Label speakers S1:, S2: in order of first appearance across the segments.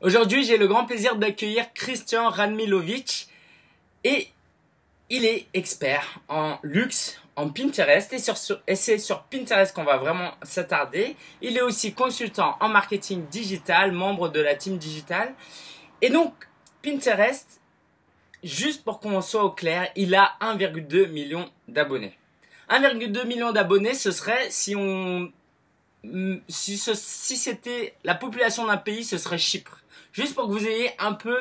S1: Aujourd'hui, j'ai le grand plaisir d'accueillir Christian Radmilovic et il est expert en luxe, en Pinterest et c'est sur Pinterest qu'on va vraiment s'attarder. Il est aussi consultant en marketing digital, membre de la team digital. Et donc, Pinterest, juste pour qu'on soit au clair, il a 1,2 million d'abonnés. 1,2 million d'abonnés, ce serait si c'était la population d'un pays, ce serait Chypre. Juste pour que vous ayez un peu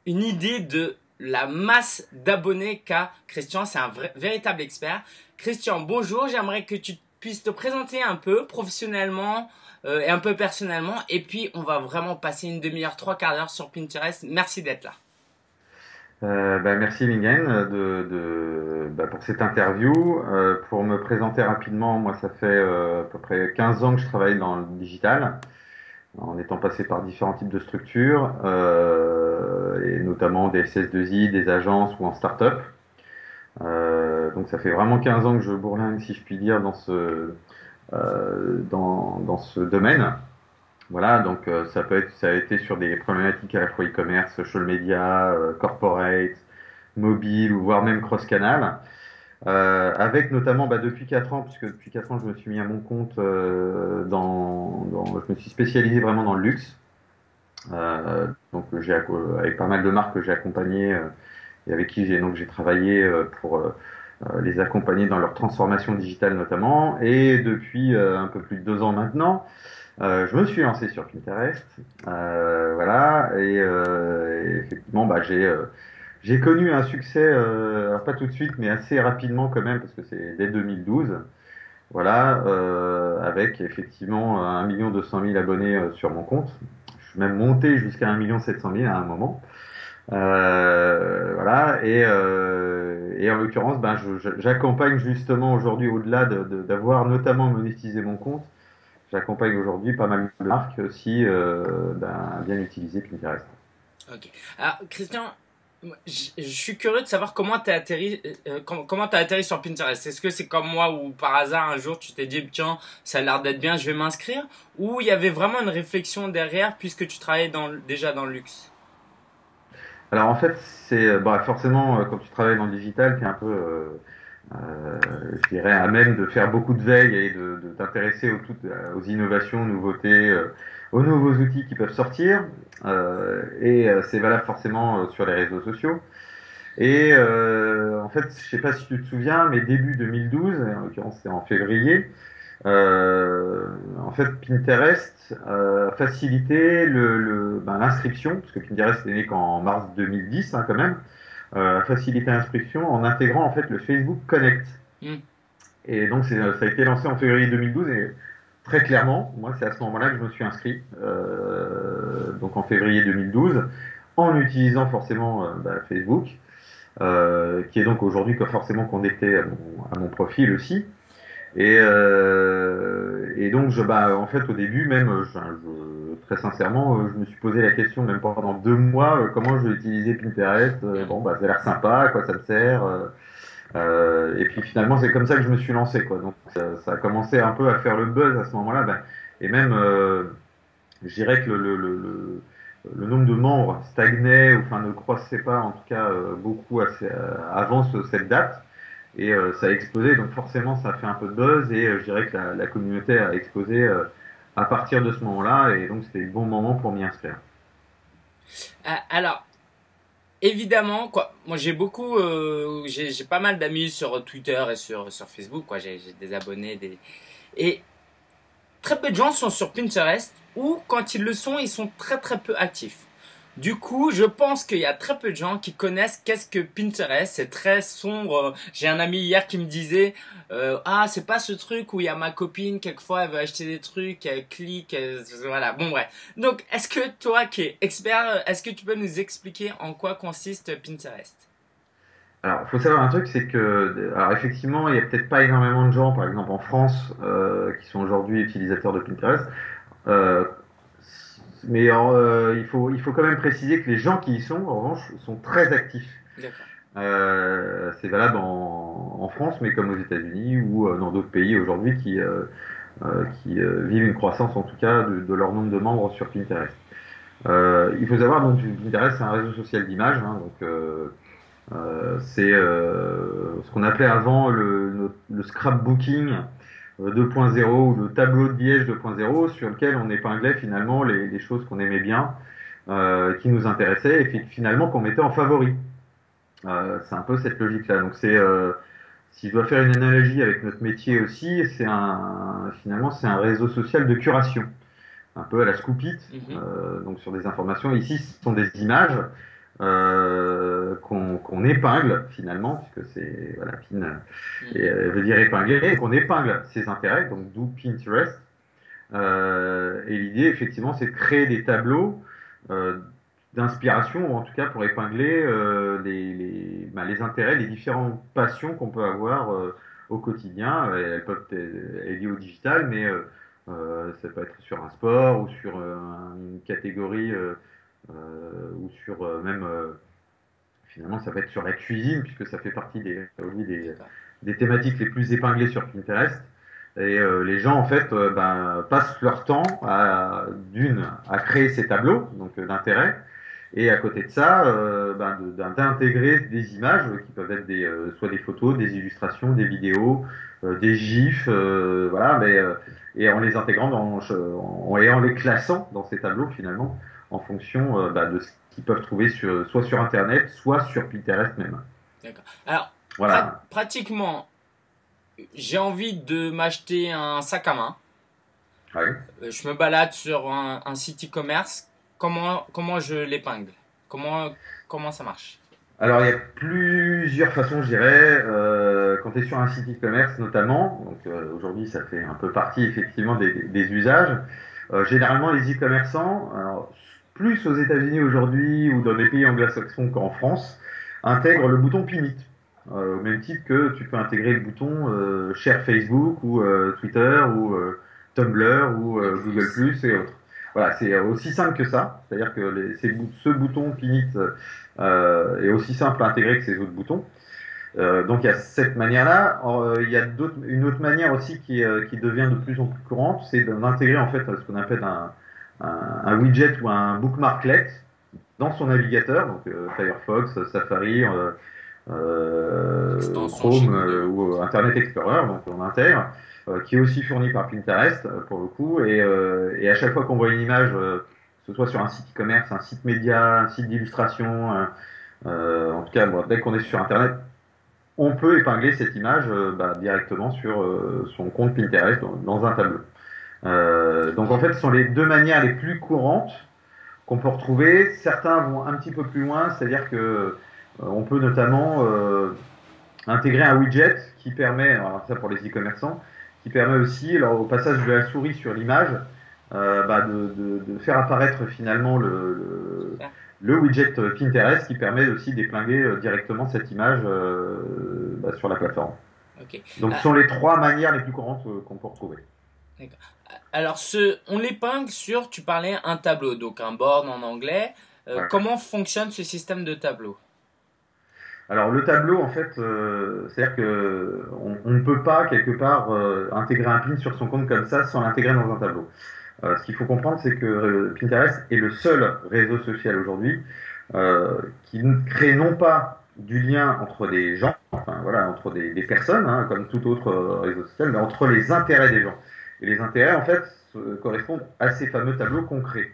S1: une idée de la masse d'abonnés qu'a Christian, c'est un véritable expert. Christian, bonjour, j'aimerais que tu puisses te présenter un peu professionnellement et un peu personnellement, et puis on va vraiment passer une demi-heure, trois quarts d'heure sur Pinterest. Merci d'être là.
S2: Merci Lingen pour cette interview. Pour me présenter rapidement, moi ça fait à peu près 15 ans que je travaille dans le digital, en étant passé par différents types de structures, et notamment des SS2I, des agences ou en start-up. Donc ça fait vraiment 15 ans que je bourlingue, si je puis dire, dans ce domaine. Voilà, donc ça a été sur des problématiques à la fois e-commerce, social media, corporate, mobile ou voire même cross-canal. Avec notamment depuis 4 ans, puisque depuis 4 ans je me suis mis à mon compte, je me suis spécialisé vraiment dans le luxe. Avec pas mal de marques que j'ai accompagnées et avec qui j'ai travaillé pour les accompagner dans leur transformation digitale notamment. Et depuis un peu plus de 2 ans maintenant, je me suis lancé sur Pinterest, voilà, et effectivement, j'ai connu un succès, alors pas tout de suite, mais assez rapidement quand même, parce que c'est dès 2012, voilà, avec effectivement 1 200 000 abonnés sur mon compte. Je suis même monté jusqu'à 1 700 000 à un moment. Voilà, et en l'occurrence, j'accompagne justement aujourd'hui, au-delà d'avoir notamment monétisé mon compte, j'accompagne aujourd'hui pas mal de marques aussi à bien utiliser Pinterest.
S1: Ok. Alors, Christian, je suis curieux de savoir comment tu as atterri, comment t'as atterri sur Pinterest. Est-ce que c'est comme moi où par hasard un jour tu t'es dit tiens ça a l'air d'être bien, je vais m'inscrire, ou il y avait vraiment une réflexion derrière puisque tu travaillais déjà dans le luxe.
S2: Alors en fait, forcément quand tu travailles dans le digital, tu es un peu, je dirais, à même de faire beaucoup de veille et de t'intéresser aux innovations, aux nouveautés, aux nouveaux outils qui peuvent sortir. C'est valable forcément sur les réseaux sociaux. Et en fait, je sais pas si tu te souviens, mais début 2012, en l'occurrence c'est en février, en fait Pinterest facilitait l'inscription, parce que Pinterest est né qu'en mars 2010 hein, quand même, faciliter l'inscription en intégrant en fait le Facebook Connect.
S1: Hmm.
S2: Et donc ça a été lancé en février 2012 et très clairement, moi c'est à ce moment-là que je me suis inscrit, donc en février 2012, en utilisant forcément Facebook, qui est donc aujourd'hui forcément connecté à mon profil aussi. Et donc, en fait, au début, même, très sincèrement, je me suis posé la question, même pendant 2 mois, comment je vais utiliser Pinterest. Bon, ça a l'air sympa, à quoi ça me sert. Et puis finalement, c'est comme ça que je me suis lancé, quoi. Donc, ça a commencé un peu à faire le buzz à ce moment-là. Et même, je dirais que le nombre de membres stagnait, ou enfin ne croissait pas, en tout cas, beaucoup avant cette date. Et ça a explosé, donc forcément ça a fait un peu de buzz et je dirais que la communauté a explosé à partir de ce moment-là et donc c'était le bon moment pour m'y inscrire.
S1: Alors, évidemment, quoi. Moi, j'ai pas mal d'amis sur Twitter et sur Facebook, quoi. J'ai des abonnés, et très peu de gens sont sur Pinterest, ou quand ils le sont, ils sont très très peu actifs. Du coup, je pense qu'il y a très peu de gens qui connaissent qu'est-ce que Pinterest. C'est très sombre. J'ai un ami hier qui me disait ah, c'est pas ce truc où il y a ma copine, quelquefois elle veut acheter des trucs, elle clique, voilà. Bon, bref. Donc, est-ce que toi qui es expert, est-ce que tu peux nous expliquer en quoi consiste Pinterest?
S2: Alors, il faut savoir un truc, c'est que, alors effectivement, il n'y a peut-être pas énormément de gens, par exemple en France, qui sont aujourd'hui utilisateurs de Pinterest, euh, mais il faut quand même préciser que les gens qui y sont, en revanche, sont très actifs.
S1: D'accord.
S2: C'est valable en France, mais comme aux États-Unis ou dans d'autres pays aujourd'hui qui vivent une croissance, en tout cas, de leur nombre de membres sur Pinterest. Il faut savoir donc Pinterest c'est un réseau social d'images, hein, donc c'est ce qu'on appelait avant le scrapbooking 2.0 ou le tableau de Liège 2.0 sur lequel on épinglait finalement les choses qu'on aimait bien, qui nous intéressaient et finalement qu'on mettait en favori. C'est un peu cette logique-là. Donc si je dois faire une analogie avec notre métier aussi, finalement c'est un réseau social de curation, un peu à la Scoop It,
S1: Mhm.
S2: donc sur des informations. Ici, ce sont des images qu'on épingle finalement, puisque c'est voilà, pin et, veut dire épingler, et qu'on épingle ses intérêts, donc d'où Pinterest. Et l'idée, effectivement, c'est de créer des tableaux euh, d'inspiration, ou en tout cas pour épingler les intérêts, les différentes passions qu'on peut avoir au quotidien. Elles peuvent être liées au digital, mais ça peut être sur un sport ou sur une catégorie ou sur même finalement ça peut être sur la cuisine puisque ça fait partie
S1: D'accord.
S2: des thématiques les plus épinglées sur Pinterest. Et les gens en fait passent leur temps à créer ces tableaux donc d'intérêt et à côté de ça d'intégrer des images qui peuvent être soit des photos, des illustrations, des vidéos, des gifs, voilà, et en les intégrant et en les classant dans ces tableaux finalement en fonction de ce qu'ils peuvent trouver soit sur Internet, soit sur Pinterest même.
S1: D'accord. Alors,
S2: Voilà.
S1: pratiquement, j'ai envie de m'acheter un sac à main.
S2: Ouais.
S1: Je me balade sur un site e-commerce. Comment je l'épingle? Comment, comment ça marche?
S2: Alors, il y a plusieurs façons, je dirais, quand tu es sur un site e-commerce notamment. Donc, aujourd'hui, ça fait un peu partie effectivement des usages. Généralement, les e-commerçants, alors, plus aux États-Unis aujourd'hui ou dans des pays anglo-saxons qu'en France, intègrent le bouton Pin It. Au même titre que tu peux intégrer le bouton Share Facebook ou Twitter ou Tumblr ou
S1: Google
S2: Google
S1: Plus.
S2: Plus et autres. Voilà, c'est aussi simple que ça. C'est-à-dire que ce bouton Pin It est aussi simple à intégrer que ces autres boutons. Donc il y a cette manière-là. Il y a une autre manière aussi qui devient de plus en plus courante, c'est d'intégrer en fait ce qu'on appelle un widget ou un bookmarklet dans son navigateur, donc Firefox, Safari,
S1: Extension chez
S2: Chrome
S1: Google.
S2: ou Internet Explorer, donc on intègre, qui est aussi fourni par Pinterest pour le coup, et à chaque fois qu'on voit une image, que ce soit sur un site e-commerce, un site média, un site d'illustration, en tout cas, bon, dès qu'on est sur Internet, on peut épingler cette image directement sur son compte Pinterest dans un tableau. Donc en
S1: Ah,
S2: fait, ce sont les deux manières les plus courantes qu'on peut retrouver. Certains vont un petit peu plus loin, c'est-à-dire que on peut notamment intégrer un widget qui permet, alors ça pour les e-commerçants, qui permet aussi, alors, au passage de la souris sur l'image, de faire apparaître finalement
S1: super.
S2: le widget Pinterest qui permet aussi d'épingler directement cette image sur la plateforme.
S1: Ok.
S2: Donc ce
S1: Ah,
S2: sont les trois manières les plus courantes qu'on peut retrouver.
S1: d'accord. Alors, on l'épingle sur, tu parlais, un tableau, donc un board en anglais.
S2: Ouais.
S1: Comment fonctionne ce système de tableau?
S2: Alors le tableau, en fait, c'est-à-dire que on ne peut pas quelque part intégrer un pin sur son compte comme ça sans l'intégrer dans un tableau. Ce qu'il faut comprendre, c'est que Pinterest est le seul réseau social aujourd'hui qui crée non pas du lien entre des gens, enfin voilà, entre des personnes, hein, comme tout autre réseau social, mais entre les intérêts des gens. Et les intérêts, en fait, correspondent à ces fameux tableaux qu'on crée.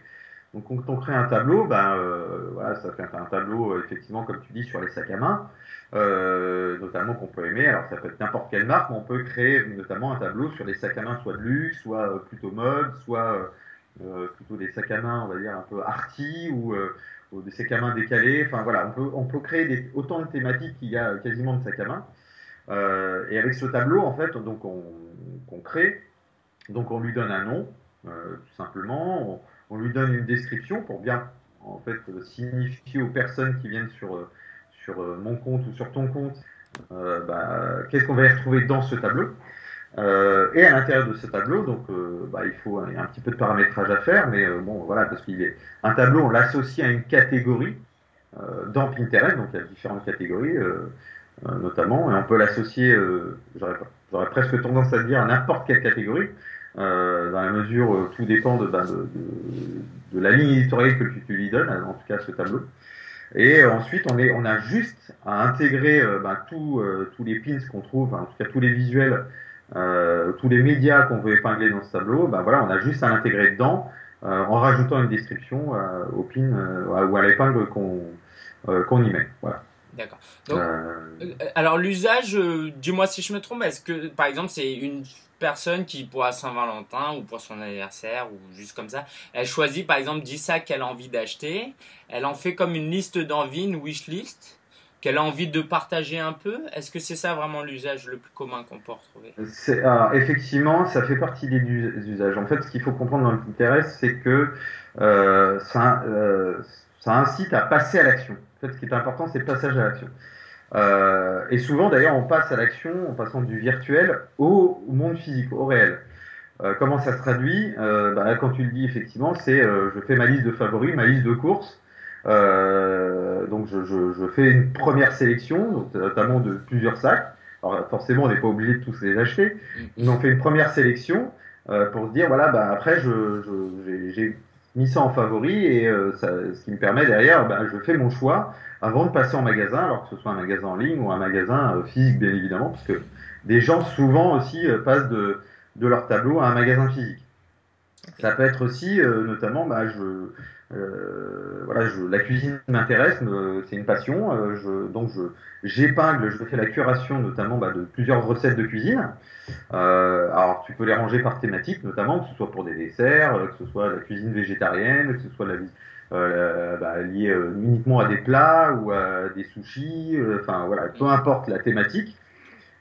S2: Donc quand on crée un tableau, voilà, ça fait un tableau effectivement comme tu dis sur les sacs à main, notamment qu'on peut aimer. Alors ça peut être n'importe quelle marque, mais on peut créer notamment un tableau sur des sacs à main soit de luxe, soit plutôt mode, soit plutôt des sacs à main, on va dire un peu arty ou des sacs à main décalés. Enfin voilà, on peut créer autant de thématiques qu'il y a quasiment de sacs à main. Et avec ce tableau en fait, donc qu'on crée, donc on lui donne un nom, tout simplement. On lui donne une description pour bien en fait signifier aux personnes qui viennent sur mon compte ou sur ton compte qu'est-ce qu'on va y retrouver dans ce tableau. Et à l'intérieur de ce tableau, donc il faut un petit peu de paramétrage à faire, mais bon voilà, parce qu'il est un tableau, on l'associe à une catégorie dans Pinterest, donc il y a différentes catégories notamment, et on peut l'associer, j'aurais presque tendance à dire à n'importe quelle catégorie. dans la mesure où tout dépend de la ligne éditoriale que tu lui donnes, en tout cas ce tableau. Et ensuite, on a juste à intégrer tous les pins qu'on trouve, en tout cas tous les visuels, tous les médias qu'on veut épingler dans ce tableau. Voilà, on a juste à l'intégrer dedans en rajoutant une description au pin ou à l'épingle qu'on y met. Voilà.
S1: D'accord. Donc,
S2: Euh,
S1: alors l'usage, dis-moi si je me trompe, est-ce que par exemple c'est une personne qui pour la Saint-Valentin ou pour son anniversaire ou juste comme ça, elle choisit par exemple 10 sacs qu'elle a envie d'acheter, elle en fait comme une liste d'envie, une wish list, qu'elle a envie de partager un peu. Est-ce que c'est ça vraiment l'usage le plus commun qu'on peut retrouver?
S2: alors, effectivement, ça fait partie des usages. En fait, ce qu'il faut comprendre dans le Pinterest, c'est que ça incite à passer à l'action. En fait, ce qui est important, c'est le passage à l'action. Et souvent, d'ailleurs, on passe à l'action en passant du virtuel au monde physique, au réel. Comment ça se traduit? Quand tu le dis, effectivement, c'est je fais ma liste de favoris, ma liste de courses. Donc, je fais une première sélection, donc, notamment de plusieurs sacs. Alors, forcément, on n'est pas obligé de tous les acheter, mais on fait une première sélection pour se dire, voilà, après, j'ai mis ça en favori et ce qui me permet derrière, je fais mon choix avant de passer en magasin, alors que ce soit un magasin en ligne ou un magasin physique, bien évidemment, parce que des gens souvent aussi passent de leur tableau à un magasin physique. Ça peut être aussi, notamment, voilà, la cuisine m'intéresse, c'est une passion, j'épingle, je fais la curation notamment de plusieurs recettes de cuisine. Alors tu peux les ranger par thématique, notamment que ce soit pour des desserts, que ce soit la cuisine végétarienne, que ce soit lié uniquement à des plats ou à des sushis, enfin voilà, peu importe la thématique.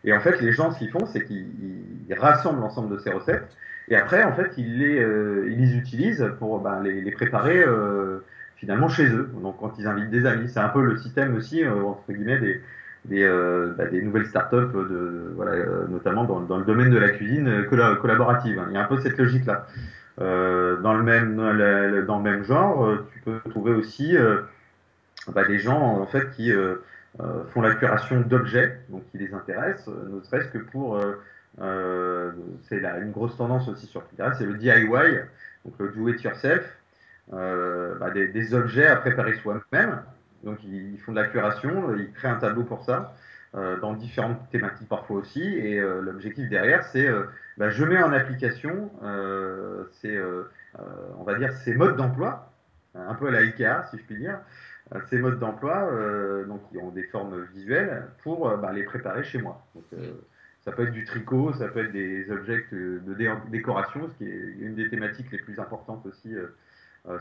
S2: Et en fait, les gens, ce qu'ils font, c'est qu'ils rassemblent l'ensemble de ces recettes. Et après, en fait, ils les utilisent pour les préparer finalement chez eux. Donc, quand ils invitent des amis, c'est un peu le système aussi, entre guillemets, des nouvelles startups, notamment dans le domaine de la cuisine collaborative. Il y a un peu cette logique-là. Dans le même genre, tu peux trouver aussi des gens en fait qui font la curation d'objets, donc qui les intéressent, ne serait-ce que pour c'est une grosse tendance aussi sur Pinterest, c'est le DIY, donc le do it yourself, des objets à préparer soi-même. Donc ils font de la curation, ils créent un tableau pour ça, dans différentes thématiques parfois aussi. Et l'objectif derrière, c'est je mets en application on va dire ces modes d'emploi, un peu à la IKEA si je puis dire, ces modes d'emploi, donc qui ont des formes visuelles, pour les préparer chez moi. Donc, ça peut être du tricot, ça peut être des objets de décoration, ce qui est une des thématiques les plus importantes aussi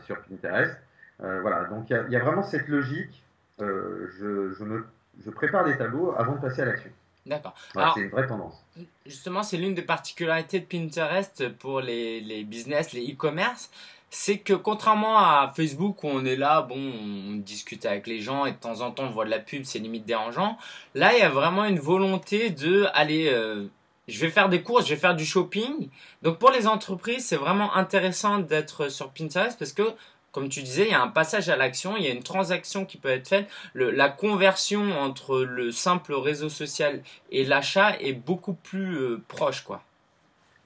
S2: sur Pinterest. Voilà, donc il y a vraiment cette logique. Je prépare des tableaux avant de passer à l'action.
S1: D'accord.
S2: Voilà, c'est
S1: Alors,
S2: une vraie tendance.
S1: justement, c'est l'une des particularités de Pinterest pour les business, les e-commerce. C'est que contrairement à Facebook où on est là, bon, on discute avec les gens et de temps en temps on voit de la pub, c'est limite dérangeant. Là, il y a vraiment une volonté de aller, je vais faire des courses, je vais faire du shopping. Donc pour les entreprises, c'est vraiment intéressant d'être sur Pinterest parce que, comme tu disais, il y a un passage à l'action, il y a une transaction qui peut être faite. La conversion entre le simple réseau social et l'achat est beaucoup plus proche, quoi.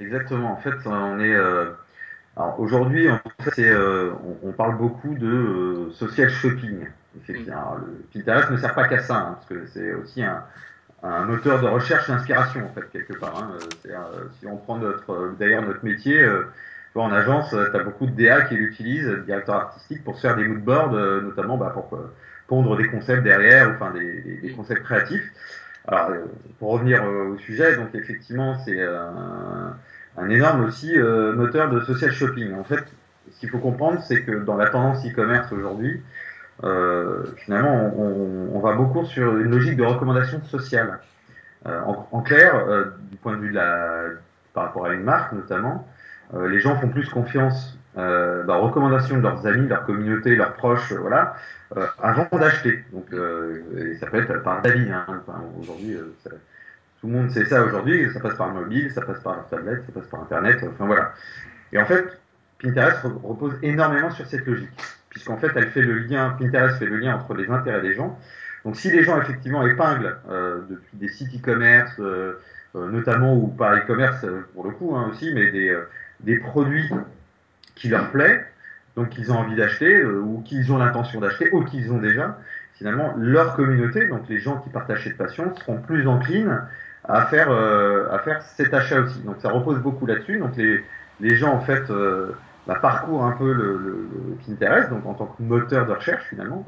S2: Exactement. En fait, on est. Alors aujourd'hui, en fait, on parle beaucoup de social shopping. Effectivement, alors, le Pinterest ne sert pas qu'à ça, parce que c'est aussi un moteur de recherche et d'inspiration, en fait, quelque part. Si on prend d'ailleurs notre métier, tu vois, en agence, tu as beaucoup de DA qui l'utilisent, directeurs artistiques, pour se faire des moodboards, notamment pour pondre des concepts derrière, enfin des concepts créatifs. Alors, pour revenir au sujet, donc effectivement, c'est un énorme aussi moteur de social shopping. En fait, ce qu'il faut comprendre, c'est que dans la tendance e-commerce aujourd'hui, finalement, on va beaucoup sur une logique de recommandation sociale. En clair, du point de vue par rapport à une marque notamment, les gens font plus confiance dans la recommandation de leurs amis, de leur communauté, leurs proches, voilà, avant d'acheter. Donc, et ça peut être par d'avis. Enfin, aujourd'hui, tout le monde sait ça aujourd'hui. Ça passe par le mobile, ça passe par leur tablette, ça passe par Internet. Enfin voilà. Et en fait, Pinterest repose énormément sur cette logique, puisqu'en fait, Pinterest fait le lien entre les intérêts des gens. Donc, si les gens effectivement épinglent depuis des sites e-commerce notamment ou par e-commerce pour le coup hein, aussi, mais des produits qui leur plaît, donc qu'ils ont envie d'acheter ou qu'ils ont l'intention d'acheter ou qu'ils ont déjà. Finalement, leur communauté, donc les gens qui partagent cette passion, seront plus enclines à faire cet achat aussi. Donc ça repose beaucoup là-dessus. Donc les gens en fait parcourent un peu le Pinterest, donc en tant que moteur de recherche finalement,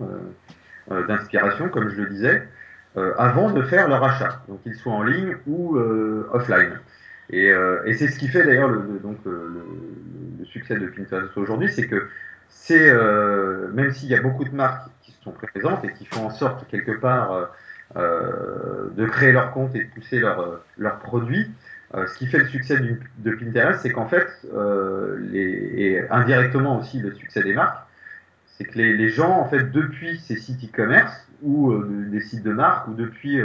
S2: d'inspiration, comme je le disais, avant de faire leur achat, donc qu'ils soient en ligne ou offline. Et c'est ce qui fait d'ailleurs le succès de Pinterest aujourd'hui, c'est que même s'il y a beaucoup de marques qui sont présentes et qui font en sorte quelque part de créer leur compte et de pousser leurs produits, ce qui fait le succès de Pinterest, c'est qu'en fait, et indirectement aussi le succès des marques, c'est que les gens, en fait, depuis ces sites e-commerce ou des sites de marque ou depuis,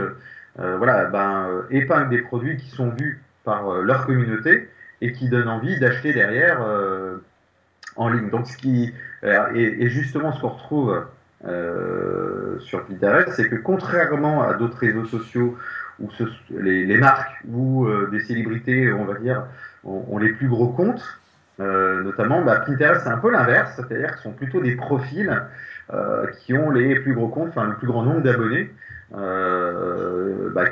S2: épinglent des produits qui sont vus par leur communauté et qui donnent envie d'acheter derrière en ligne. Donc, et justement, ce qu'on retrouve sur Pinterest, c'est que contrairement à d'autres réseaux sociaux où les marques ou des célébrités, on va dire, ont les plus gros comptes, notamment, Pinterest, c'est un peu l'inverse, c'est-à-dire que ce sont plutôt des profils qui ont les plus gros comptes, enfin le plus grand nombre d'abonnés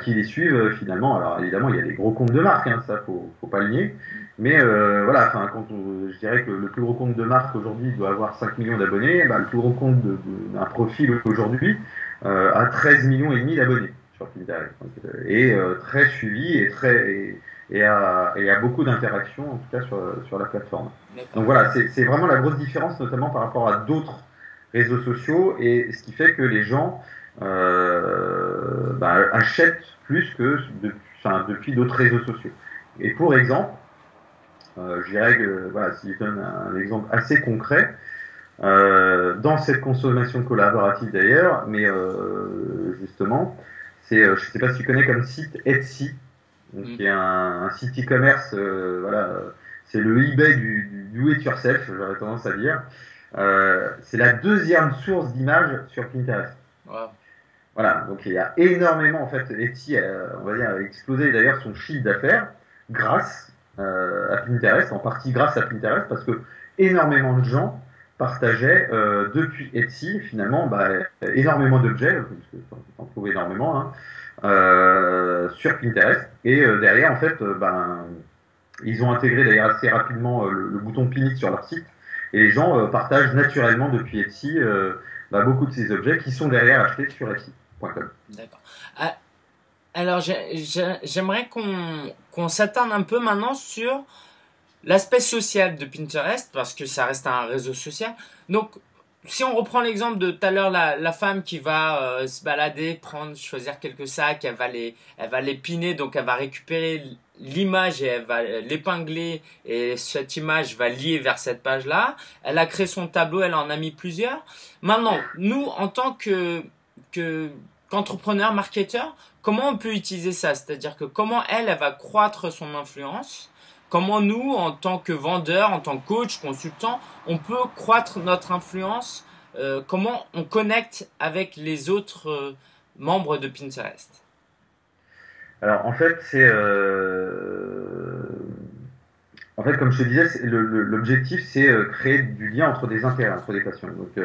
S2: qui les suivent finalement. Alors évidemment, il y a des gros comptes de marque, hein, ça faut pas le nier, mais voilà, enfin je dirais que le plus gros compte de marque aujourd'hui doit avoir 5 millions d'abonnés, le plus gros compte d'un profil aujourd'hui a 13 millions et demi d'abonnés sur Pinterest, donc, et très suivi et a beaucoup d'interactions, en tout cas sur la plateforme. Donc voilà, c'est vraiment la grosse différence, notamment par rapport à d'autres réseaux sociaux, et ce qui fait que les gens achètent plus que depuis d'autres réseaux sociaux. Et pour exemple, je dirais que, voilà, si je donne un exemple assez concret, dans cette consommation collaborative d'ailleurs, mais justement, je ne sais pas si tu connais comme site Etsy, donc, qui est un site e-commerce, c'est le eBay du do-it-yourself, j'aurais tendance à dire. C'est la deuxième source d'images sur Pinterest.
S1: Wow.
S2: Voilà, donc il y a énormément, en fait, Etsy, on va dire, a explosé d'ailleurs son chiffre d'affaires grâce à Pinterest, en partie grâce à Pinterest, parce que énormément de gens partageaient depuis Etsy, finalement, énormément d'objets, parce que on trouve énormément, hein, sur Pinterest. Et derrière, en fait, ils ont intégré d'ailleurs assez rapidement le bouton Pin It sur leur site. Et les gens partagent naturellement depuis Etsy beaucoup de ces objets qui sont derrière achetés sur Etsy.com.
S1: D'accord. Alors, j'aimerais qu'on s'attarde un peu maintenant sur l'aspect social de Pinterest, parce que ça reste un réseau social. Donc, si on reprend l'exemple de tout à l'heure, la femme qui va se balader, choisir quelques sacs, elle va les piner, donc elle va récupérer l'image et elle va l'épingler, et cette image va lier vers cette page-là. Elle a créé son tableau, elle en a mis plusieurs. Maintenant, nous, en tant qu'entrepreneur, marketeur, comment on peut utiliser ça? C'est-à-dire que comment elle va croître son influence? Comment nous, en tant que vendeur, en tant que coach, consultant, on peut croître notre influence? Comment on connecte avec les autres membres de Pinterest?
S2: Alors en fait, comme je te disais, l'objectif c'est créer du lien entre des intérêts, entre des passions. Donc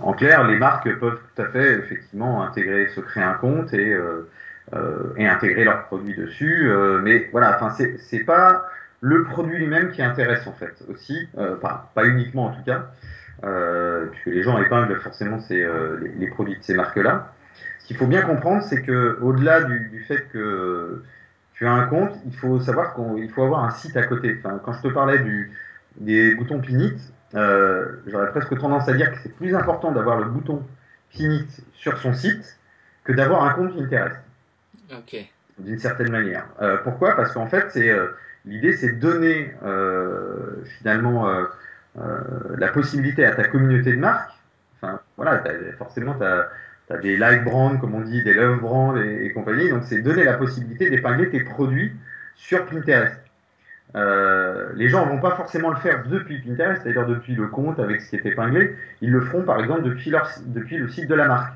S2: en clair, les marques peuvent tout à fait effectivement se créer un compte et intégrer leurs produits dessus. Mais voilà, enfin c'est pas le produit lui-même qui intéresse en fait aussi, pas uniquement en tout cas, puisque les gens épinglent forcément les produits de ces marques-là. Ce qu'il faut bien comprendre, c'est que au-delà du fait que tu as un compte, il faut savoir qu'il faut avoir un site à côté. Enfin, quand je te parlais des boutons Pinit, j'aurais presque tendance à dire que c'est plus important d'avoir le bouton Pinit sur son site que d'avoir un compte Pinterest.
S1: Ok.
S2: D'une certaine manière. Pourquoi? Parce qu'en fait, l'idée, c'est de donner finalement la possibilité à ta communauté de marques. Enfin, voilà, forcément, tu as des like brands, comme on dit, des love brands et compagnie. Donc, c'est donner la possibilité d'épingler tes produits sur Pinterest. Les gens ne vont pas forcément le faire depuis Pinterest, c'est-à-dire depuis le compte avec ce qui est épinglé. Ils le feront, par exemple, depuis le site de la marque.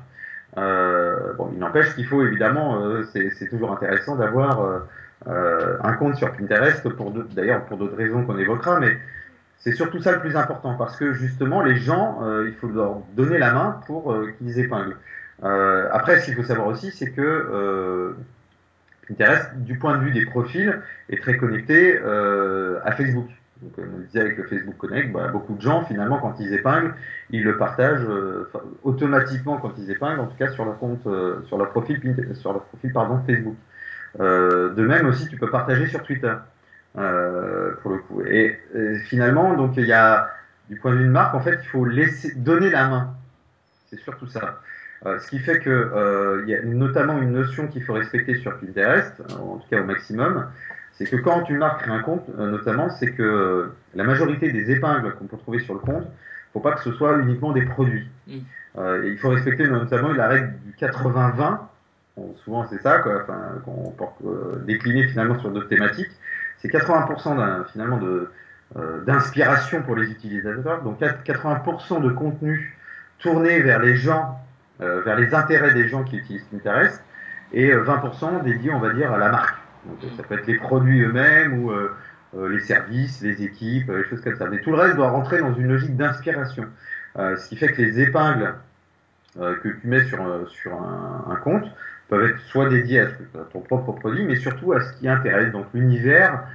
S2: Bon, il n'empêche qu'il faut évidemment, c'est toujours intéressant d'avoir un compte sur Pinterest d'ailleurs pour d'autres raisons qu'on évoquera, mais c'est surtout ça le plus important parce que justement les gens, il faut leur donner la main pour qu'ils épinglent. Après, ce qu'il faut savoir aussi, c'est que Pinterest, du point de vue des profils, est très connecté à Facebook. Donc, on le disait avec le Facebook Connect, bah, beaucoup de gens, finalement, quand ils épinglent, ils le partagent automatiquement quand ils épinglent, en tout cas sur leur compte, sur leur profil pardon, Facebook. De même aussi, tu peux partager sur Twitter, pour le coup. Et finalement, donc il y a, du point de vue de marque, en fait, il faut laisser donner la main. C'est surtout ça. Ce qui fait que il y a notamment une notion qu'il faut respecter sur Pinterest, en tout cas au maximum, c'est que quand une marque crée un compte, notamment, c'est que la majorité des épingles qu'on peut trouver sur le compte, faut pas que ce soit uniquement des produits.
S1: Mm.
S2: Et il faut respecter notamment la règle du 80-20. Bon, souvent c'est ça, quoi, enfin, qu'on peut décliner finalement sur d'autres thématiques. C'est 80% finalement d'inspiration pour les utilisateurs, donc 80% de contenu tourné vers les gens, vers les intérêts des gens qui utilisent Pinterest, et 20% dédié, on va dire, à la marque. Donc ça peut être les produits eux-mêmes ou les services, les équipes, les choses comme ça. Mais tout le reste doit rentrer dans une logique d'inspiration. Ce qui fait que les épingles que tu mets sur un compte peuvent être soit dédiés à ton propre produit, mais surtout à ce qui intéresse, donc l'univers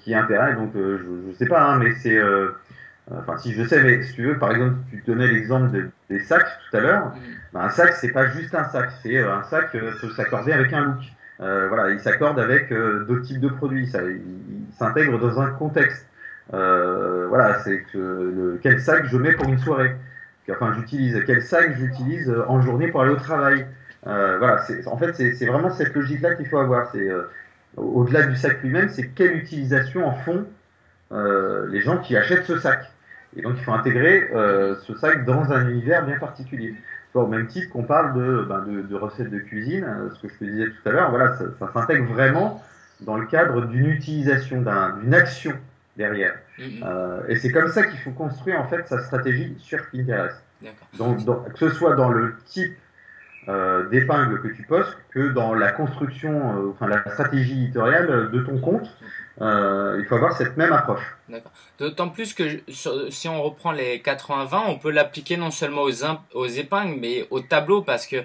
S2: qui intéresse. Donc je sais pas, hein, mais c'est enfin, si je sais, mais si tu veux, par exemple, tu donnais l'exemple des sacs tout à l'heure. Ben, un sac, c'est pas juste un sac. C'est un sac peut s'accorder avec un look. Voilà, il s'accorde avec d'autres types de produits. Il s'intègre dans un contexte. Voilà, c'est que quel sac je mets pour une soirée. Enfin, j'utilise quel sac j'utilise en journée pour aller au travail. Voilà, en fait, c'est vraiment cette logique-là qu'il faut avoir. C'est au-delà du sac lui-même, c'est quelle utilisation en font les gens qui achètent ce sac. Et donc, il faut intégrer ce sac dans un univers bien particulier. Au même titre qu'on parle de recettes de cuisine, ce que je te disais tout à l'heure, voilà, ça s'intègre vraiment dans le cadre d'une utilisation, d'une action derrière. Et c'est comme ça qu'il faut construire en fait sa stratégie sur Pinterest. Donc, que ce soit dans le type d'épingle que tu postes que dans la construction, enfin la stratégie éditoriale de ton compte. Il faut avoir cette même approche.
S1: D'accord. D'autant plus que si on reprend les 80-20, on peut l'appliquer non seulement aux épingles, mais aux tableaux, parce que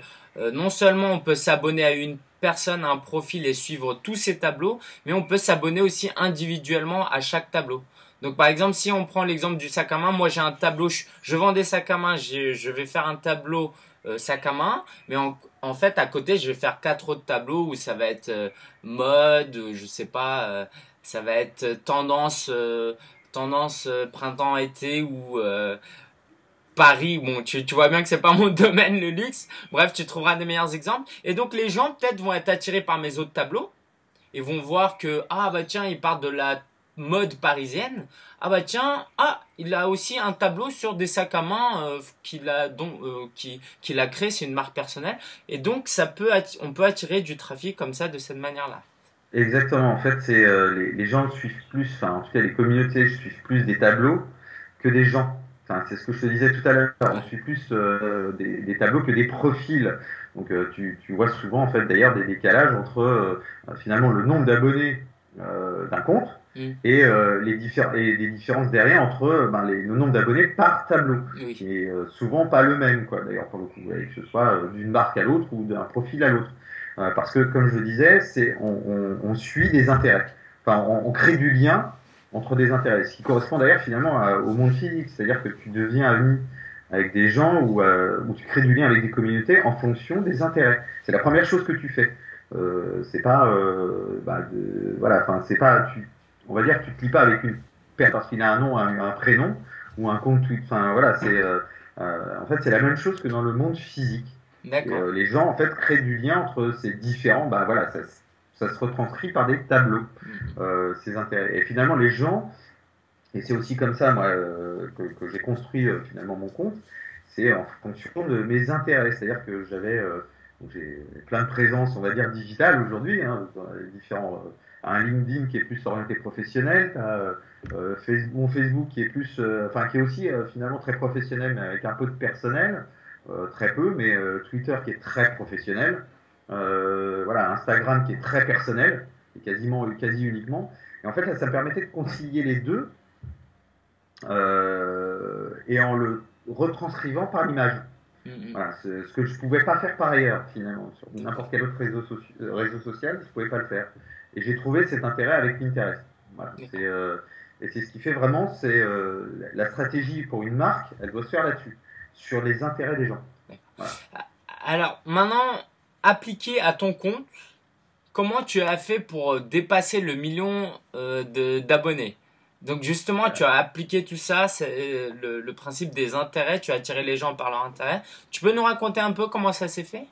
S1: non seulement on peut s'abonner à une personne, à un profil et suivre tous ces tableaux, mais on peut s'abonner aussi individuellement à chaque tableau. Donc par exemple, si on prend l'exemple du sac à main, moi j'ai un tableau, je vends des sacs à main, je vais faire un tableau sac à main, mais en fait à côté je vais faire 4 autres tableaux où ça va être mode, je sais pas, ça va être tendance printemps-été ou Paris. Bon, tu vois bien que c'est pas mon domaine le luxe. Bref, tu trouveras des meilleurs exemples. Et donc les gens peut-être vont être attirés par mes autres tableaux et vont voir que ah bah tiens, il part de la mode parisienne. Ah bah tiens, ah il a aussi un tableau sur des sacs à main qu'il a créé, c'est une marque personnelle. Et donc on peut attirer du trafic comme ça de cette manière-là.
S2: Exactement. En fait, c'est les gens suivent plus, enfin en tout cas les communautés suivent plus des tableaux que des gens. Enfin, c'est ce que je te disais tout à l'heure. On suit plus des tableaux que des profils. Donc tu vois souvent en fait d'ailleurs des décalages entre finalement le nombre d'abonnés d'un compte et et des différences derrière entre le nombre d'abonnés par tableau, qui est souvent pas le même quoi. D'ailleurs pour le coup, que ce soit d'une marque à l'autre ou d'un profil à l'autre. Parce que, comme je le disais, on suit des intérêts. Enfin, on crée du lien entre des intérêts. Ce qui correspond d'ailleurs finalement au monde physique. C'est-à-dire que tu deviens ami avec des gens ou tu crées du lien avec des communautés en fonction des intérêts. C'est la première chose que tu fais. C'est pas, voilà, enfin, c'est pas, on va dire que tu te lis pas avec une personne parce qu'il a un nom, un prénom ou un compte tweet. Enfin, voilà, en fait, c'est la même chose que dans le monde physique. Les gens en fait créent du lien entre ces différents, bah voilà, ça se retranscrit par des tableaux, ces intérêts. Et finalement, les gens, et c'est aussi comme ça moi que j'ai construit finalement mon compte, c'est en fonction de mes intérêts. C'est-à-dire que j'ai plein de présences, on va dire digitales aujourd'hui, hein, dans les différents. Un LinkedIn qui est plus orienté professionnel, Facebook qui est plus, enfin qui est aussi finalement très professionnel mais avec un peu de personnel. très peu, mais Twitter qui est très professionnel, voilà, Instagram qui est très personnel, et quasi uniquement. Et en fait, là, ça me permettait de concilier les deux et en le retranscrivant par l'image.
S1: Mhm.
S2: Voilà, c'est ce que je ne pouvais pas faire par ailleurs, finalement. Sur n'importe quel autre réseau social, je ne pouvais pas le faire. Et j'ai trouvé cet intérêt avec Pinterest. Voilà,
S1: D'accord.
S2: et c'est ce qui fait vraiment, c'est la stratégie pour une marque, elle doit se faire là-dessus, sur les intérêts des gens. Voilà.
S1: Alors, maintenant, appliqué à ton compte, comment tu as fait pour dépasser le million d'abonnés? Donc justement, tu as appliqué tout ça, c'est le principe des intérêts, tu as attiré les gens par leur intérêt. Tu peux nous raconter un peu comment ça s'est fait?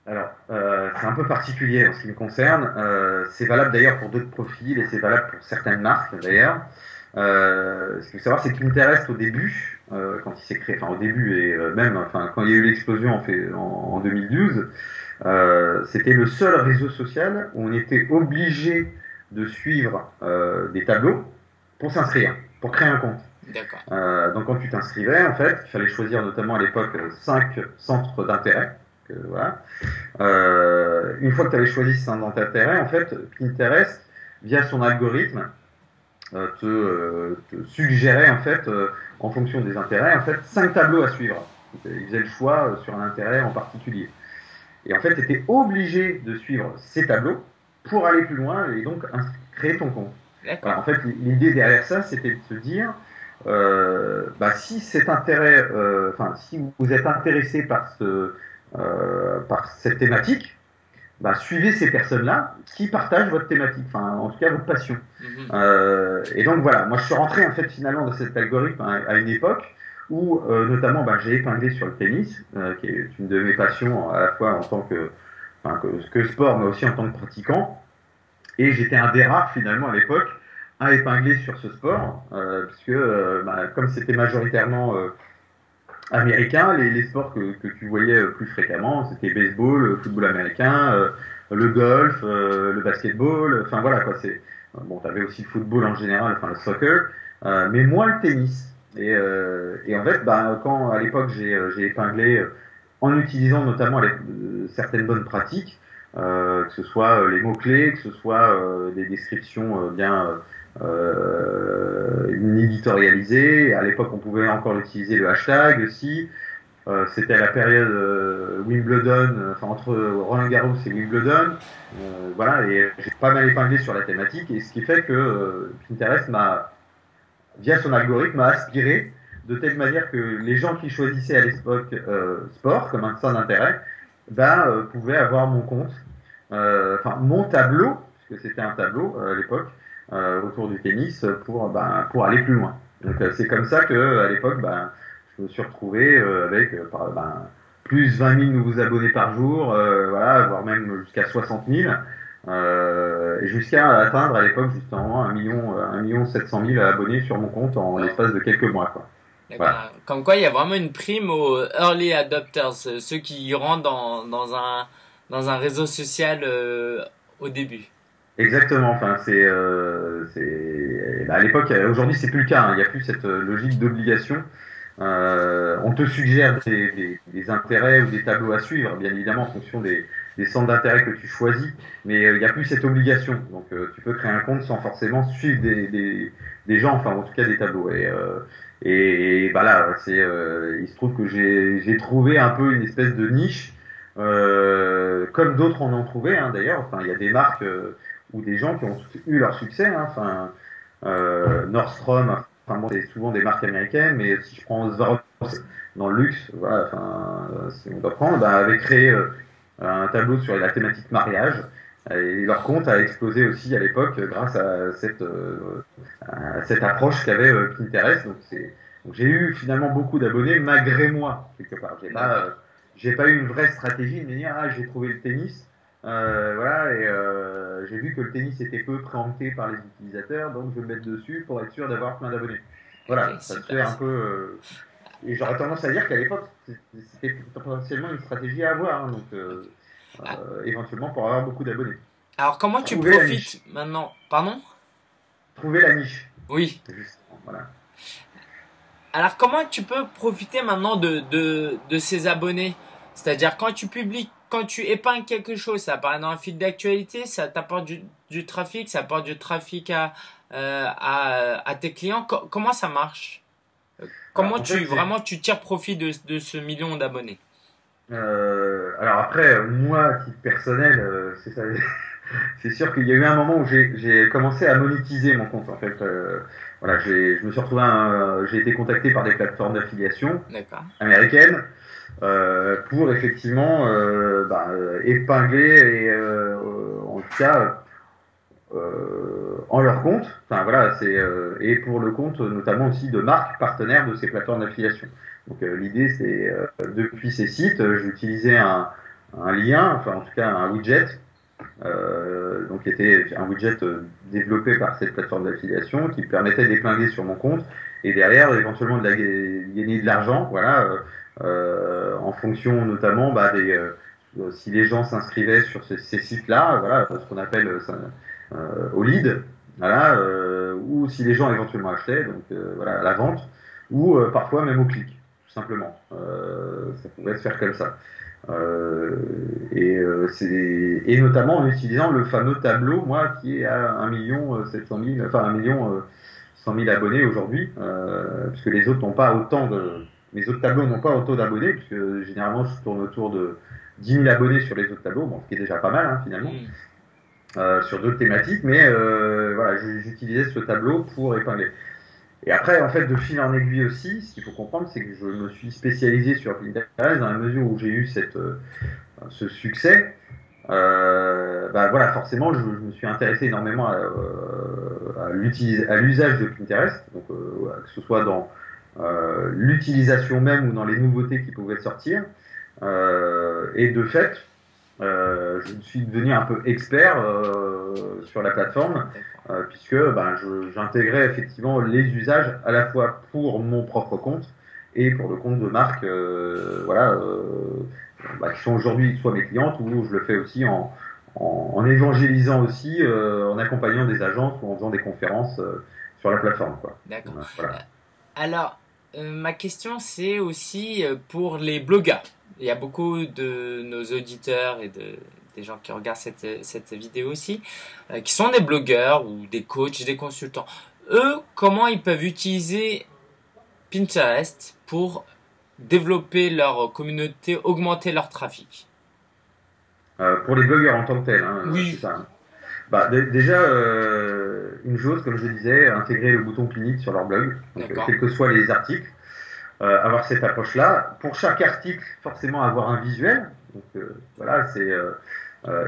S2: Alors, c'est un peu particulier en ce qui me concerne. C'est valable d'ailleurs pour d'autres profils et c'est valable pour certaines marques d'ailleurs. Ce qu'il faut savoir, c'est que Pinterest au début, quand il s'est créé, enfin au début et même, enfin quand il y a eu l'explosion en 2012, c'était le seul réseau social où on était obligé de suivre des tableaux pour s'inscrire, pour créer un compte.
S1: D'accord.
S2: Donc quand tu t'inscrivais, en fait, il fallait choisir notamment à l'époque 5 centres d'intérêt. Voilà. Une fois que tu avais choisi ce centre d'intérêt, en fait, Pinterest, via son algorithme, te suggérait en fait, en fonction des intérêts, en fait, 5 tableaux à suivre. Il faisait le choix sur un intérêt en particulier. Et en fait, tu étais obligé de suivre ces tableaux pour aller plus loin et donc créer ton compte. Voilà,
S1: D'accord.
S2: en fait, l'idée derrière ça, c'était de se dire, bah, si cet intérêt, enfin, si vous êtes intéressé par cette thématique, bah, suivez ces personnes-là qui partagent votre thématique, enfin, en tout cas votre passion.
S1: Mhm.
S2: Et donc voilà, moi je suis rentré en fait finalement dans cet algorithme à une époque où notamment bah, j'ai épinglé sur le tennis, qui est une de mes passions à la fois en tant enfin, que sport, mais aussi en tant que pratiquant. Et j'étais un des rares finalement à l'époque à épingler sur ce sport, puisque bah, comme c'était majoritairement américain, les sports que tu voyais plus fréquemment, c'était baseball, le football américain, le golf, le basketball, enfin voilà quoi. Bon, t'avais aussi le football en général, enfin le soccer, mais moins le tennis. Et en fait, bah, quand à l'époque j'ai épinglé en utilisant notamment certaines bonnes pratiques, que ce soit les mots-clés, que ce soit des descriptions bien éditorialisées. À l'époque, on pouvait encore utiliser le hashtag aussi. C'était à la période Wimbledon, enfin entre Roland Garros et Wimbledon. Voilà, et j'ai pas mal épinglé sur la thématique, et ce qui fait que Pinterest via son algorithme, m'a aspiré de telle manière que les gens qui choisissaient à l'époque sport comme un centre d'intérêt, bah, pouvaient avoir mon compte, enfin mon tableau, parce que c'était un tableau à l'époque, autour du tennis pour aller plus loin. Donc c'est comme ça que à l'époque, bah, je me suis retrouvé avec plus 20 000 nouveaux abonnés par jour, voilà, voire même jusqu'à 60 000. Et jusqu'à atteindre à l'époque justement 1 700 000 abonnés sur mon compte en
S1: Wow.
S2: l'espace de quelques mois, quoi. Voilà.
S1: D'accord. Comme quoi, il y a vraiment une prime aux early adopters, ceux qui rentrent dans un réseau social au début.
S2: Exactement. Enfin, à l'époque, aujourd'hui c'est plus le cas, hein. Il n'y a plus cette logique d'obligation. On te suggère des intérêts ou des tableaux à suivre, bien évidemment en fonction des centres d'intérêt que tu choisis, mais il n'y a plus cette obligation. Donc tu peux créer un compte sans forcément suivre des gens, enfin en tout cas des tableaux. Et bah là, il se trouve que j'ai trouvé un peu une espèce de niche, comme d'autres en ont trouvé, hein, d'ailleurs. Enfin, il y a des marques ou des gens qui ont eu leur succès, hein. Enfin, Nordstrom, enfin bon, c'est souvent des marques américaines, mais si je prends Swarovski dans le luxe, voilà, enfin, si on doit prendre, bah, avait créé un tableau sur la thématique mariage. Et leur compte a explosé aussi à l'époque grâce à cette approche qu'avait Pinterest. Donc j'ai eu finalement beaucoup d'abonnés malgré moi, quelque part.
S1: D'accord.
S2: J'ai pas eu une vraie stratégie de me dire, ah, j'ai trouvé le tennis. Voilà, et j'ai vu que le tennis était peu préempté par les utilisateurs, donc je vais me mettre dessus pour être sûr d'avoir plein d'abonnés.
S1: Ok,
S2: Voilà, ça se fait
S1: super.
S2: un peu. Et j'aurais tendance à dire qu'à l'époque, c'était potentiellement une stratégie à avoir, hein, donc
S1: Ok. Ah,
S2: éventuellement pour avoir beaucoup d'abonnés.
S1: alors, comment tu
S2: Trouver la niche.
S1: profites maintenant? Pardon?
S2: Trouver la niche,
S1: Oui.
S2: justement, voilà.
S1: Alors, comment tu peux profiter maintenant de ces abonnés? C'est-à-dire, quand tu publies, quand tu épingles quelque chose, ça apparaît dans un fil d'actualité, ça t'apporte du trafic, ça apporte du trafic à tes clients. Comment ça marche?
S2: Alors,
S1: Comment
S2: en fait,
S1: vraiment tu tires profit de ce million d'abonnés?
S2: alors après, moi, à titre personnel, c'est ça. C'est sûr qu'il y a eu un moment où j'ai commencé à monétiser mon compte. En fait, voilà, je me suis retrouvé, j'ai été contacté par des plateformes d'affiliation
S1: D'accord.
S2: américaines pour effectivement épingler et en tout cas en leur compte. Enfin voilà, et pour le compte notamment aussi de marques partenaires de ces plateformes d'affiliation. Donc l'idée c'est depuis ces sites, j'utilisais un lien, enfin en tout cas un widget donc qui était un widget développé par cette plateforme d'affiliation qui permettait d'épingler sur mon compte et derrière éventuellement gagner de l'argent, voilà, en fonction notamment si les gens s'inscrivaient sur ces sites-là, voilà, ce qu'on appelle au lead, voilà, ou si les gens éventuellement achetaient, donc voilà, à la vente, ou parfois même au clic, tout simplement. Ça pouvait se faire comme ça. Euh, et notamment en utilisant le fameux tableau, moi, qui est à 1 700 000, enfin 1 100 000 abonnés aujourd'hui, puisque les autres n'ont pas autant de, mes autres tableaux n'ont pas autant d'abonnés, puisque généralement je tourne autour de 10 000 abonnés sur les autres tableaux, bon, ce qui est déjà pas mal hein, finalement,
S1: Hmm.
S2: sur d'autres thématiques, mais voilà, j'utilisais ce tableau pour épingler. Et après, en fait, de fil en aiguille aussi, ce qu'il faut comprendre, c'est que je me suis spécialisé sur Pinterest dans la mesure où j'ai eu ce succès. Voilà, forcément, je me suis intéressé énormément à l'usage de Pinterest, donc que ce soit dans l'utilisation même ou dans les nouveautés qui pouvaient sortir. Et de fait, je me suis devenu un peu expert sur la plateforme,
S1: D'accord.
S2: puisque j'intégrais effectivement les usages à la fois pour mon propre compte et pour le compte de marques voilà, qui sont aujourd'hui soit mes clientes ou je le fais aussi en évangélisant aussi, en accompagnant des agences ou en faisant des conférences sur la plateforme. Quoi.
S1: D'accord. Euh,
S2: Voilà.
S1: Alors, ma question, c'est aussi pour les blogueurs. Il y a beaucoup de nos auditeurs et des gens qui regardent cette vidéo aussi, qui sont des blogueurs ou des coachs, des consultants. Eux, comment ils peuvent utiliser Pinterest pour développer leur communauté, augmenter leur trafic?
S2: Pour les blogueurs en tant que tels, hein, c'est
S1: Oui,
S2: ça. Hein. Déjà, une chose, comme je disais, intégrer le bouton clinique sur leur blog, donc
S1: d'accord.
S2: quels que soient les articles, avoir cette approche-là. Pour chaque article, forcément avoir un visuel. Donc voilà,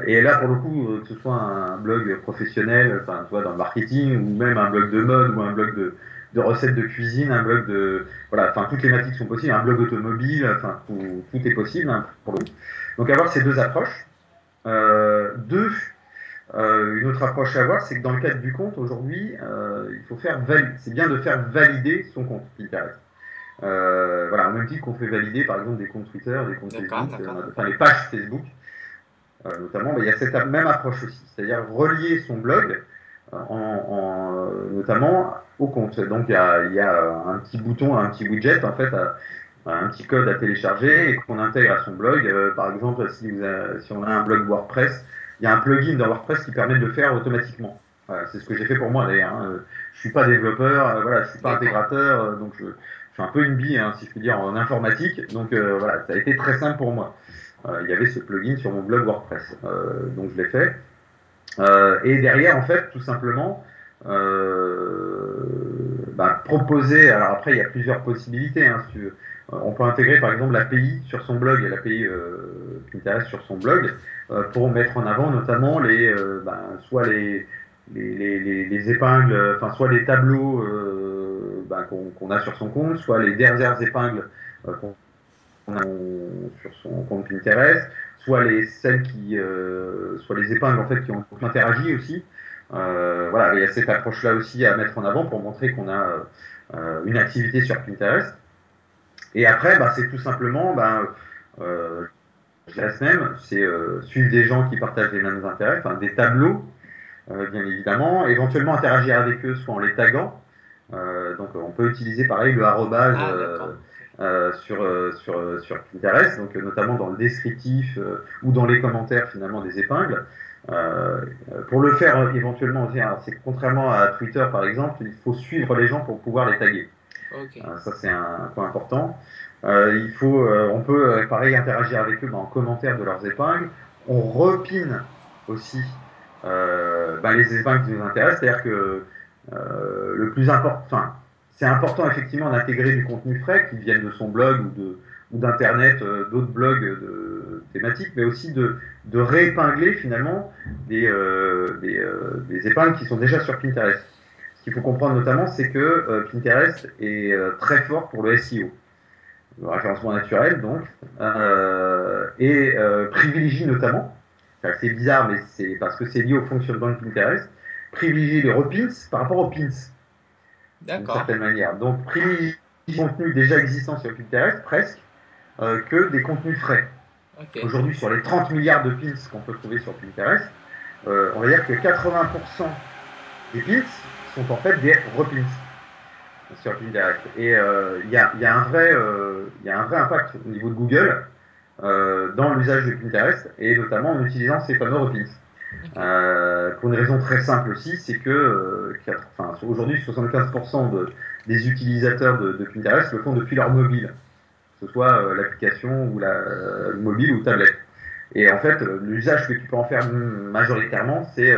S2: et là pour le coup, que ce soit un blog professionnel, enfin tu vois dans le marketing, ou même un blog de mode, ou un blog de recettes de cuisine, un blog de voilà, enfin toutes les thématiques sont possibles, un blog automobile, enfin tout est possible hein, pour le coup. Donc avoir ces deux approches. Deux, une autre approche à avoir, c'est que dans le cadre du compte, aujourd'hui, il faut c'est bien de faire valider son compte Pinterest. Voilà, au même titre qu'on fait valider, par exemple, des comptes Twitter, des comptes
S1: D'accord,
S2: Facebook,
S1: d'accord.
S2: enfin les pages Facebook, notamment, il y a cette même approche aussi, c'est-à-dire relier son blog, notamment au compte. Donc il y a un petit bouton, un petit widget, en fait, un petit code à télécharger et qu'on intègre à son blog. Par exemple, si on a un blog WordPress, il y a un plugin dans WordPress qui permet de le faire automatiquement. Voilà, c'est ce que j'ai fait pour moi d'ailleurs. Hein. Je suis pas développeur, voilà, je suis pas
S1: D'accord.
S2: intégrateur, donc je suis un peu une bille, hein, si je puis dire, en informatique. Donc voilà, ça a été très simple pour moi. Il y avait ce plugin sur mon blog WordPress, donc je l'ai fait. Et derrière, en fait, tout simplement, proposer. Alors après, il y a plusieurs possibilités. Hein, si tu veux. On peut intégrer par exemple l'API sur son blog, l'API Pinterest sur son blog, pour mettre en avant notamment soit les épingles, enfin soit les tableaux qu'on a sur son compte, soit les dernières épingles qu'on a sur son compte Pinterest, soit les épingles en fait qui ont interagi aussi. Voilà, il y a cette approche-là aussi à mettre en avant pour montrer qu'on a une activité sur Pinterest. Et après, c'est tout simplement, je reste même, c'est suivre des gens qui partagent les mêmes intérêts, enfin des tableaux, bien évidemment, éventuellement interagir avec eux, soit en les taguant, Donc on peut utiliser pareil le arrobase
S1: Ah, d'accord.
S2: sur Pinterest, donc notamment dans le descriptif ou dans les commentaires finalement des épingles. Pour le faire éventuellement, c'est contrairement à Twitter par exemple, il faut suivre les gens pour pouvoir les taguer.
S1: Ok.
S2: Ça c'est un point important. On peut pareil interagir avec eux en commentaire de leurs épingles. On repine aussi les épingles qui nous intéressent, c'est-à-dire que le plus important, enfin, c'est important effectivement d'intégrer du contenu frais qui vienne de son blog ou d'internet, d'autres blogs thématiques, mais aussi de réépingler finalement des épingles qui sont déjà sur Pinterest. Ce qu'il faut comprendre notamment, c'est que Pinterest est très fort pour le SEO, le référencement naturel donc, et privilégie notamment, enfin, c'est bizarre, mais c'est parce que c'est lié au fonctionnement de Pinterest, privilégie les repins par rapport aux pins d'une
S1: D'accord.
S2: certaine manière. Donc, privilégie des contenus déjà existants sur Pinterest, presque, que des contenus frais.
S1: Ok.
S2: Aujourd'hui, sur les 30 milliards de pins qu'on peut trouver sur Pinterest, on va dire que 80% des pins sont en fait des repins sur Pinterest. Et il y a un vrai impact au niveau de Google dans l'usage de Pinterest, et notamment en utilisant ces fameux repins.
S1: Ok.
S2: Pour une raison très simple aussi, c'est que aujourd'hui 75% des utilisateurs de Pinterest le font depuis leur mobile, que ce soit l'application ou la mobile ou tablette. Et en fait, l'usage que tu peux en faire majoritairement, c'est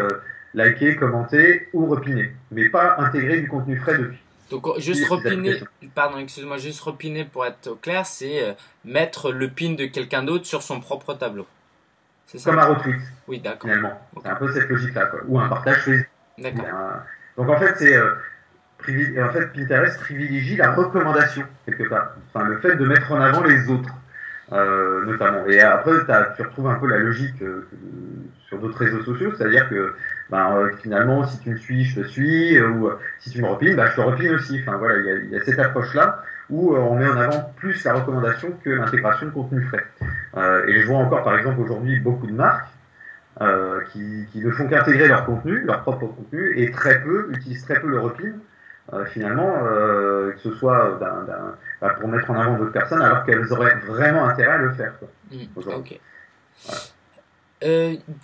S2: liker, commenter ou repiner, mais pas intégrer du contenu frais depuis
S1: Donc, juste
S2: les
S1: repiner,
S2: applications.
S1: pardon, excuse-moi, juste repiner pour être clair, c'est mettre le pin de quelqu'un d'autre sur son propre tableau. C'est
S2: Comme
S1: ça?
S2: un retweet,
S1: Oui, d'accord.
S2: finalement. C'est
S1: Ok.
S2: un peu cette logique-là, quoi. Ou un
S1: Hmm.
S2: partage Facebook.
S1: D'accord.
S2: Hein. Donc en fait, Pinterest privilégie la recommandation, quelque part. Enfin, le fait de mettre en avant les autres, notamment. Et après, tu retrouves un peu la logique sur d'autres réseaux sociaux, c'est-à-dire que finalement, si tu me suis, je te suis, ou si tu me repines, je te repine aussi. Enfin, voilà, il y a cette approche-là où on met en avant plus la recommandation que l'intégration de contenu frais. Et je vois encore, par exemple, aujourd'hui, beaucoup de marques qui ne font qu'intégrer leur contenu, leur propre contenu, et utilisent très peu le repin, finalement, que ce soit pour mettre en avant d'autres personnes, alors qu'elles auraient vraiment intérêt à le faire, quoi,
S1: Hmm.
S2: aujourd'hui.
S1: Ok.
S2: Voilà.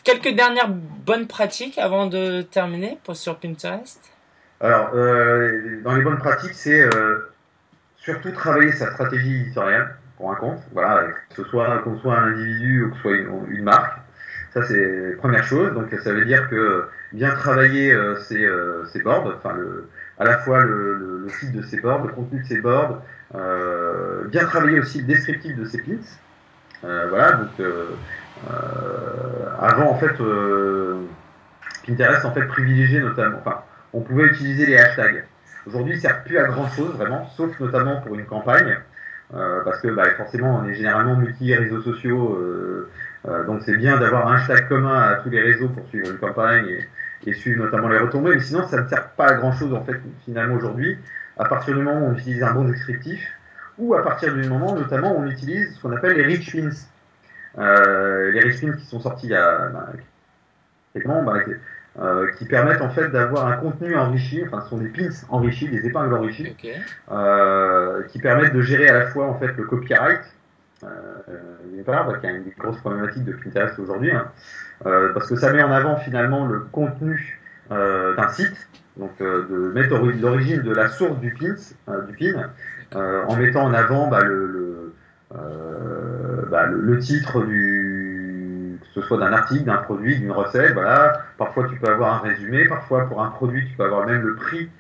S1: Quelques dernières bonnes pratiques avant de terminer sur Pinterest?
S2: Alors, dans les bonnes pratiques, c'est surtout travailler sa stratégie éditoriale pour un compte, voilà, que ce soit qu'on soit un individu ou que ce soit une marque. Ça, c'est la première chose. Donc, ça veut dire que bien travailler ses boards, à la fois le site de ses boards, le contenu de ses boards, bien travailler aussi le descriptif de ses pins. Voilà, donc avant, en fait, Pinterest, en fait, privilégiait notamment, enfin, on pouvait utiliser les hashtags. Aujourd'hui, ils ne servent plus à grand chose, vraiment, sauf notamment pour une campagne. Parce que forcément, on est généralement multi-réseaux sociaux, donc c'est bien d'avoir un hashtag commun à tous les réseaux pour suivre une campagne et suivre notamment les retombées, mais sinon ça ne sert pas à grand chose en fait finalement aujourd'hui, à partir du moment où on utilise un bon descriptif, ou à partir du moment notamment où on utilise ce qu'on appelle les rich pins. Les rich pins qui sont sortis il y a qui permettent en fait d'avoir un contenu enrichi, enfin ce sont des pins enrichis, des épingles enrichies,
S1: Ok.
S2: qui permettent de gérer à la fois en fait le copyright, qui est une des grosses problématiques de Pinterest aujourd'hui, hein, parce que ça met en avant finalement le contenu d'un site, donc de mettre l'origine de la source du pin en mettant en avant le titre que ce soit d'un article, d'un produit, d'une recette, voilà. Parfois tu peux avoir un résumé, parfois pour un produit tu peux avoir même le prix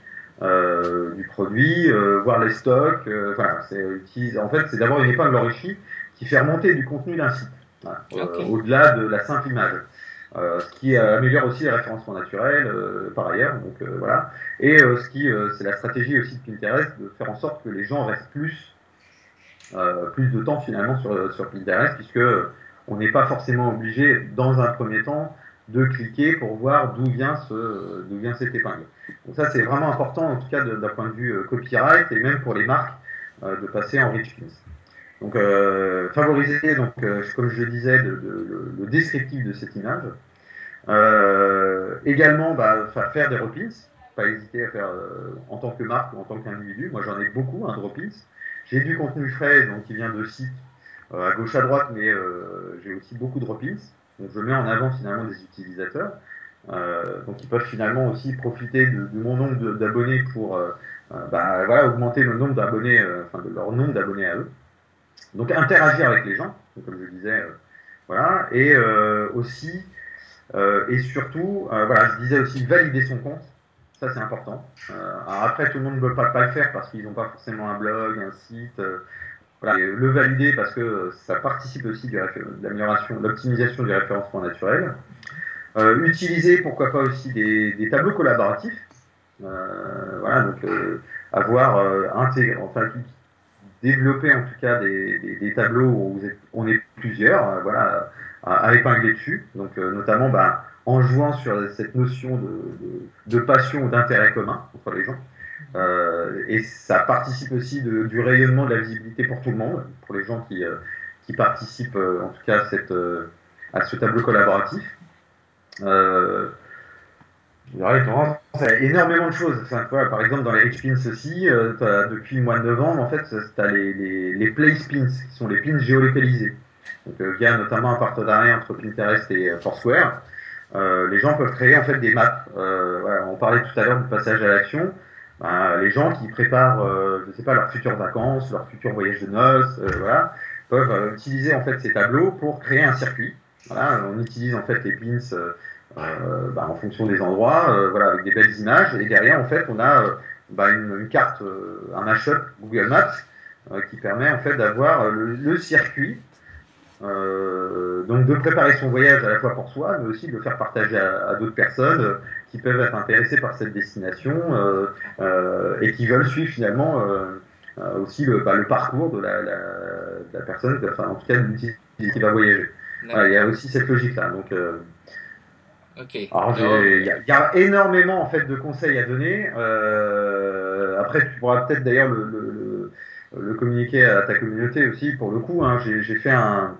S2: du produit, voir les stocks. Voilà, en fait, c'est d'avoir une épingle enrichie qui fait remonter du contenu d'un site, voilà,
S1: Ok.
S2: au-delà de la simple image. Ce qui améliore aussi les référencements naturels par ailleurs. Donc voilà. Et c'est la stratégie aussi de Pinterest de faire en sorte que les gens restent plus de temps finalement sur Pinterest, puisque on n'est pas forcément obligé dans un premier temps de cliquer pour voir d'où vient cette épingle. Donc ça c'est vraiment important en tout cas d'un point de vue copyright et même pour les marques de passer en rich pins. Donc favoriser donc comme je le disais le descriptif de cette image. Également faire des repins pas hésiter à faire en tant que marque ou en tant qu'individu. Moi, j'en ai beaucoup, un Dropins. J'ai du contenu frais, donc qui vient de sites à gauche à droite, mais j'ai aussi beaucoup de Dropins. Donc, je mets en avant finalement des utilisateurs. Donc, ils peuvent finalement aussi profiter de mon nombre d'abonnés pour voilà, augmenter le nombre d'abonnés, enfin de leur nombre d'abonnés à eux. Donc, interagir avec les gens, donc, comme je disais, voilà, et aussi et surtout, voilà, je disais aussi valider son compte. Ça, c'est important. Alors après, tout le monde ne peut pas le faire parce qu'ils n'ont pas forcément un blog, un site. Voilà. Et le valider parce que ça participe aussi de l'amélioration, de l'optimisation du référencement naturel. Utiliser, pourquoi pas aussi des tableaux collaboratifs. Voilà, donc avoir enfin, développer en tout cas des tableaux où on est plusieurs, voilà, à épingler dessus. Donc notamment en jouant sur cette notion de passion ou d'intérêt commun entre les gens. Et ça participe aussi du rayonnement de la visibilité pour tout le monde, pour les gens qui participent en tout cas à ce tableau collaboratif. Il y a énormément de choses. Enfin, par exemple, dans les Rich Pins aussi, depuis le mois de novembre, en fait, tu as les Place Pins, qui sont les pins géolocalisés. Donc, via notamment un partenariat entre Pinterest et Foursquare, les gens peuvent créer en fait des maps. Voilà, on parlait tout à l'heure du passage à l'action. Les gens qui préparent, je sais pas, leurs futures vacances, leur futur voyage de noces, voilà, peuvent utiliser en fait ces tableaux pour créer un circuit. Voilà, on utilise en fait les pins en fonction des endroits, voilà, avec des belles images. Et derrière, en fait, on a une carte, un mashup Google Maps qui permet en fait d'avoir le circuit. Donc de préparer son voyage à la fois pour soi, mais aussi de le faire partager à d'autres personnes qui peuvent être intéressées par cette destination et qui veulent suivre finalement aussi le parcours de la personne, enfin en tout cas de l'utilisateur qui va voyager. Voilà, il y a aussi cette logique-là. Donc,
S1: okay.
S2: Alors il y a énormément en fait de conseils à donner. Après, tu pourras peut-être d'ailleurs le communiquer à ta communauté aussi. Pour le coup, hein, j'ai fait un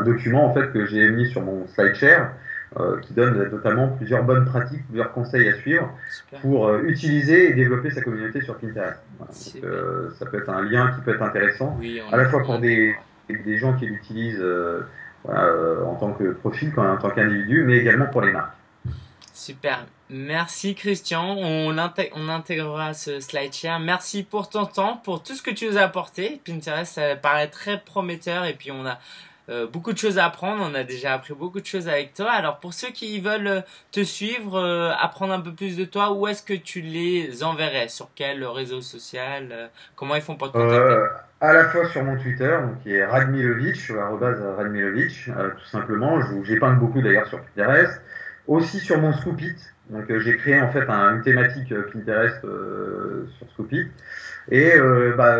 S2: document en fait que j'ai mis sur mon SlideShare qui donne notamment plusieurs bonnes pratiques, plusieurs conseils à suivre pour utiliser et développer sa communauté sur Pinterest. Voilà. Donc, ça peut être un lien qui peut être intéressant, à la fois pour des gens qui l'utilisent en tant que profil, en tant qu'individu, mais également pour les marques.
S1: Super. Merci Christian. On intégrera ce SlideShare. Merci pour ton temps, pour tout ce que tu nous as apporté. Pinterest, ça paraît très prometteur et puis on a beaucoup de choses à apprendre. On a déjà appris beaucoup de choses avec toi. Alors pour ceux qui veulent te suivre, apprendre un peu plus de toi, où est-ce que tu les enverrais? Sur quel réseau social? Comment ils font pour te contacter?
S2: À la fois sur mon Twitter, donc, qui est Radmilovic, @Radmilovic, tout simplement. J'épingle beaucoup d'ailleurs sur Pinterest. Aussi sur mon Scoopit. Donc j'ai créé en fait une thématique Pinterest sur Scoopit. Et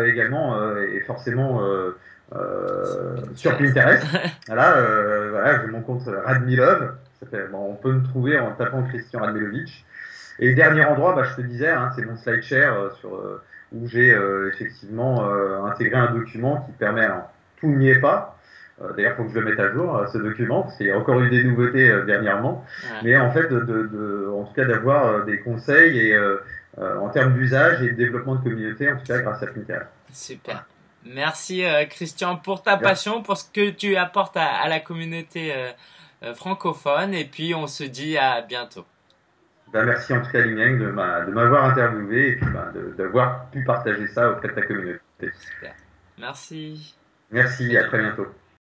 S2: également, et forcément sur Pinterest. Voilà, j'ai mon compte Radmilov. On peut me trouver en tapant Christian Radmilovic. Et dernier endroit, je te disais, hein, c'est mon SlideShare où j'ai effectivement intégré un document qui permet, alors, tout n'y est pas. D'ailleurs, il faut que je le mette à jour, ce document, parce qu'il y a encore eu des nouveautés dernièrement. Ouais. Mais en fait, en tout cas, d'avoir des conseils et en termes d'usage et de développement de communauté, en tout cas, grâce à Pinterest.
S1: Super. Merci Christian pour ta passion, pour ce que tu apportes à la communauté francophone. Et puis, on se dit à bientôt.
S2: Merci en tout cas, Ling de m'avoir interviewé et puis d'avoir pu partager ça auprès de ta communauté.
S1: Super. Merci.
S2: Merci, à très bientôt.